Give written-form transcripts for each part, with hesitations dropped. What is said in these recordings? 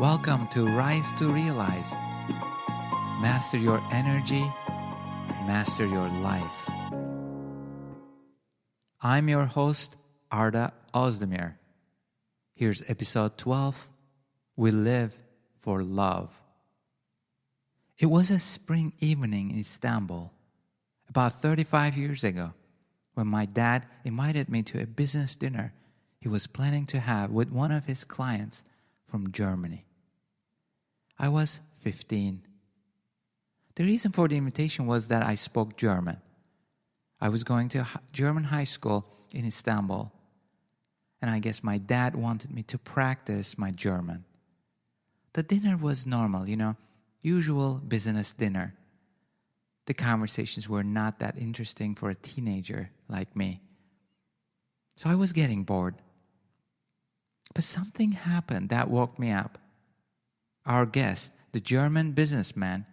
Welcome to Rise to Realize. Master your energy, master your life. I'm your host, Arda. Here's episode 12. We live for love. It was a spring evening in Istanbul, about 35 years ago, when my dad invited me to a business dinner he was planning to have with one of his clients from Germany. I was 15. The reason for the invitation was that I spoke German. I was going to a German high school in Istanbul, and I guess my dad wanted me to practice my German. The dinner was normal, usual business dinner. The conversations were not that interesting for a teenager like me. So I was getting bored. But something happened that woke me up. Our guest, the German businessman,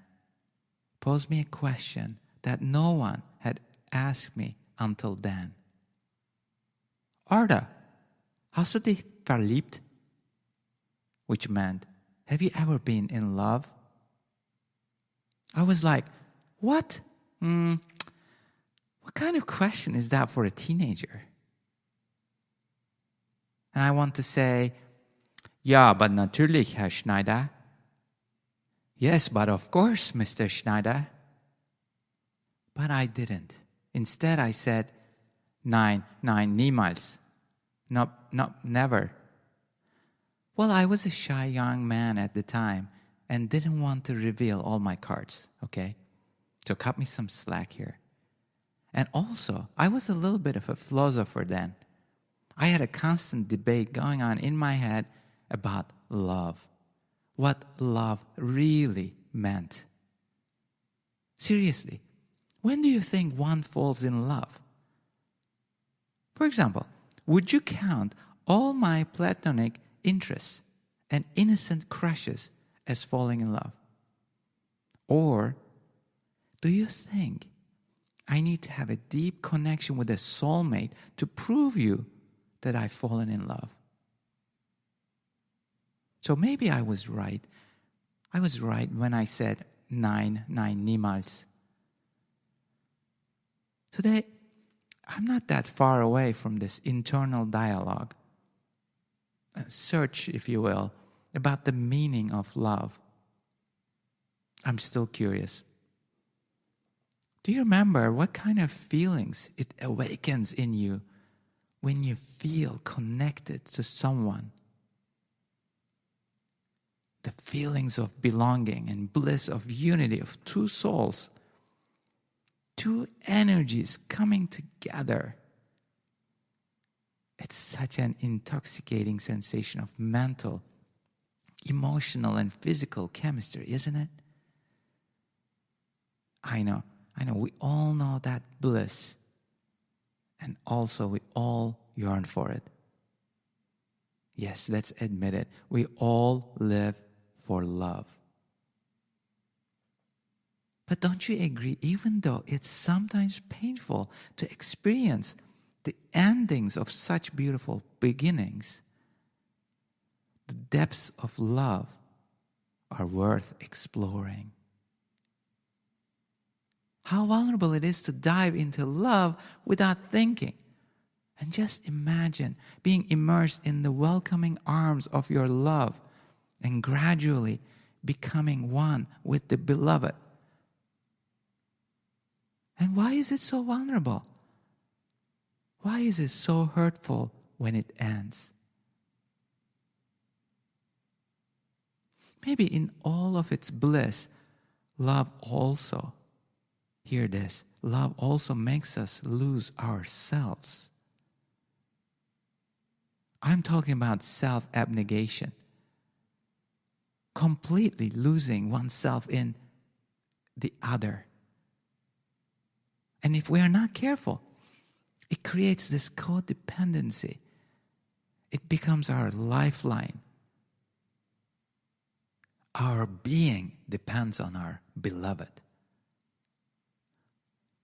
posed me a question that no one had asked me until then. Arda, hast du dich verliebt? Which meant, have you ever been in love? I was like, what? What kind of question is that for a teenager? And I want to say, ja, but natürlich, Herr Schneider. Yes, but of course, Mr. Schneider. But I didn't. Instead, I said, nein, niemals. No, never. Well, I was a shy young man at the time and didn't want to reveal all my cards, okay? So cut me some slack here. And also, I was a little bit of a philosopher then. I had a constant debate going on in my head about love. What love really meant. Seriously, when do you think one falls in love? For example, would you count all my platonic interests and innocent crushes as falling in love? Or do you think I need to have a deep connection with a soulmate to prove you that I've fallen in love? So maybe I was right. I was right when I said nein, niemals. Today, I'm not that far away from this internal dialogue, a search, if you will, about the meaning of love. I'm still curious. Do you remember what kind of feelings it awakens in you when you feel connected to someone? The feelings of belonging and bliss of unity of two souls, two energies coming together. It's such an intoxicating sensation of mental, emotional, and physical chemistry, isn't it? I know, we all know that bliss. And also we all yearn for it. Yes, let's admit it. We all live for love. But don't you agree, even though it's sometimes painful to experience the endings of such beautiful beginnings, the depths of love are worth exploring. How vulnerable it is to dive into love without thinking. And just imagine being immersed in the welcoming arms of your love and gradually becoming one with the beloved. And why is it so vulnerable? Why is it so hurtful when it ends? Maybe in all of its bliss, love also, hear this, love also makes us lose ourselves. I'm talking about self-abnegation. Completely losing oneself in the other. And if we are not careful, it creates this codependency. It becomes our lifeline. Our being depends on our beloved.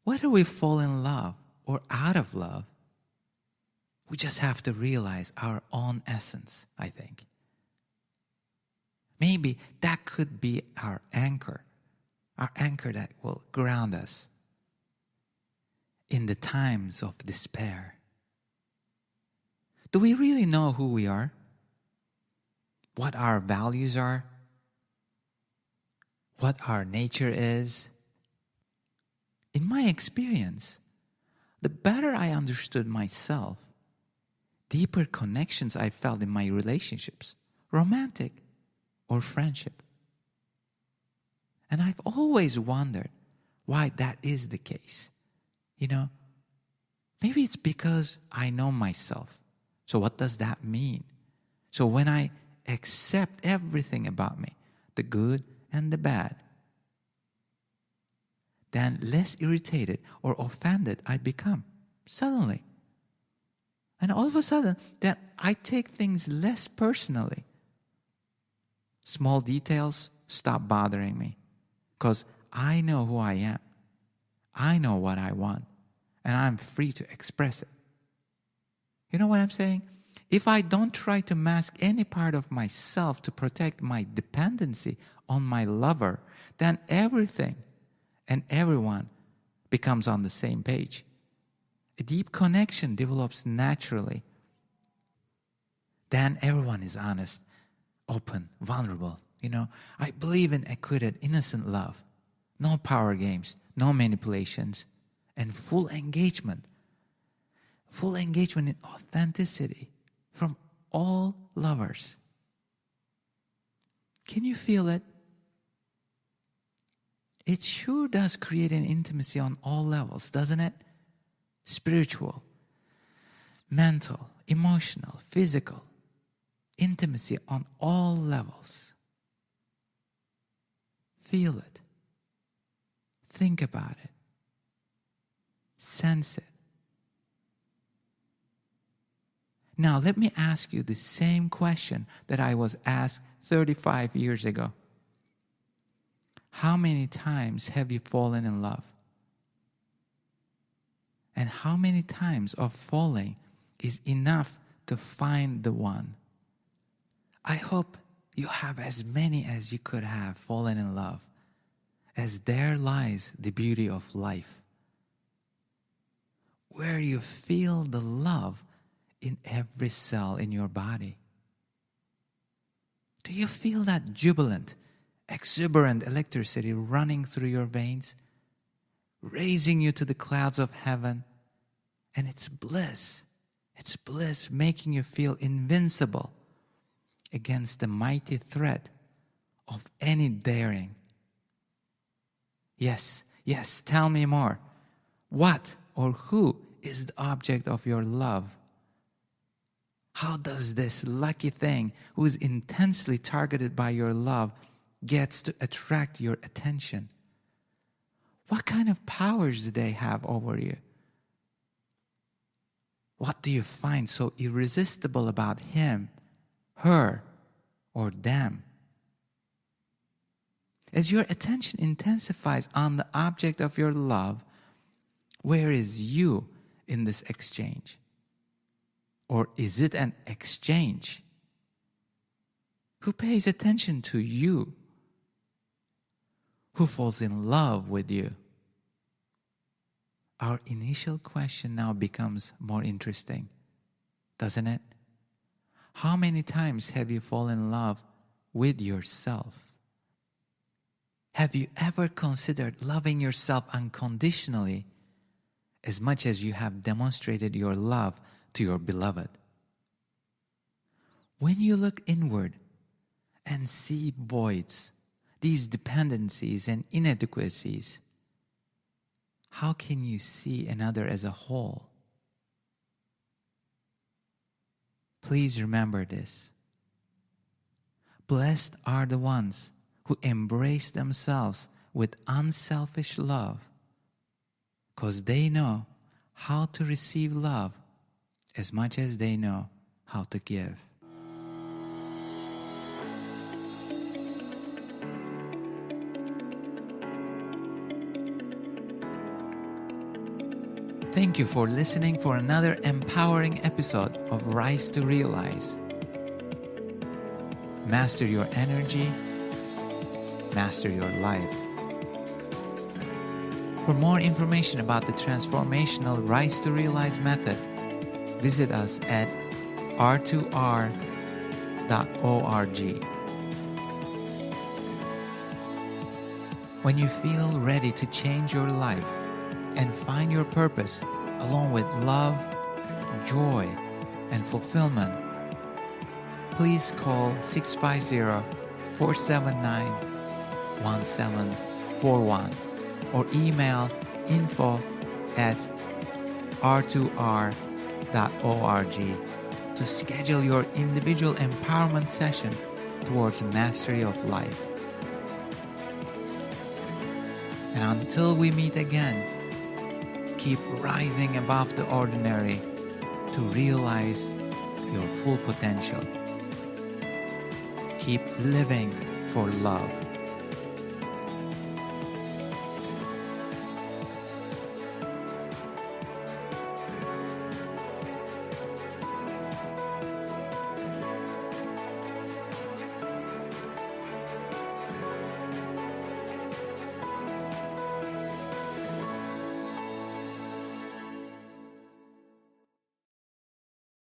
Whether we fall in love or out of love, we just have to realize our own essence, I think. Maybe that could be our anchor that will ground us in the times of despair. Do we really know who we are? What our values are? What our nature is? In my experience, the better I understood myself, deeper connections I felt in my relationships, romantic or friendship. And I've always wondered why that is the case. Maybe it's because I know myself. So what does that mean? So when I accept everything about me, the good and the bad, then less irritated or offended I become suddenly. And all of a sudden, then I take things less personally. Small details stop bothering me because I know who I am. I know what I want, and I'm free to express it. You know what I'm saying? If I don't try to mask any part of myself to protect my dependency on my lover, then everything and everyone becomes on the same page. A deep connection develops naturally. Then everyone is honest, open, vulnerable. I believe in acquitted, innocent love. No power games, no manipulations, and full engagement. Full engagement in authenticity from all lovers. Can you feel it? It sure does create an intimacy on all levels, doesn't it? Spiritual, mental, emotional, physical. Intimacy on all levels. Feel it. Think about it. Sense it. Now let me ask you the same question that I was asked 35 years ago. How many times have you fallen in love? And how many times of falling is enough to find the one? I hope you have as many as you could have fallen in love, as there lies the beauty of life, where you feel the love in every cell in your body. Do you feel that jubilant, exuberant electricity running through your veins, raising you to the clouds of heaven? And it's bliss making you feel invincible against the mighty threat of any daring. Yes, tell me more. What or who is the object of your love? How does this lucky thing who is intensely targeted by your love gets to attract your attention? What kind of powers do they have over you? What do you find so irresistible about him, her, or them? As your attention intensifies on the object of your love, where is you in this exchange? Or is it an exchange? Who pays attention to you? Who falls in love with you? Our initial question now becomes more interesting, doesn't it? How many times have you fallen in love with yourself? Have you ever considered loving yourself unconditionally as much as you have demonstrated your love to your beloved? When you look inward and see voids, these dependencies and inadequacies, how can you see another as a whole? Please remember this. Blessed are the ones who embrace themselves with unselfish love, because they know how to receive love as much as they know how to give. Thank you for listening for another empowering episode of Rise to Realize. Master your energy. Master your life. For more information about the transformational Rise to Realize method, visit us at R2R.org. When you feel ready to change your life and find your purpose along with love, joy, and fulfillment, please call 650-479-1741 or email info@r2r.org to schedule your individual empowerment session towards mastery of life. And until we meet again, keep rising above the ordinary to realize your full potential. Keep living for love.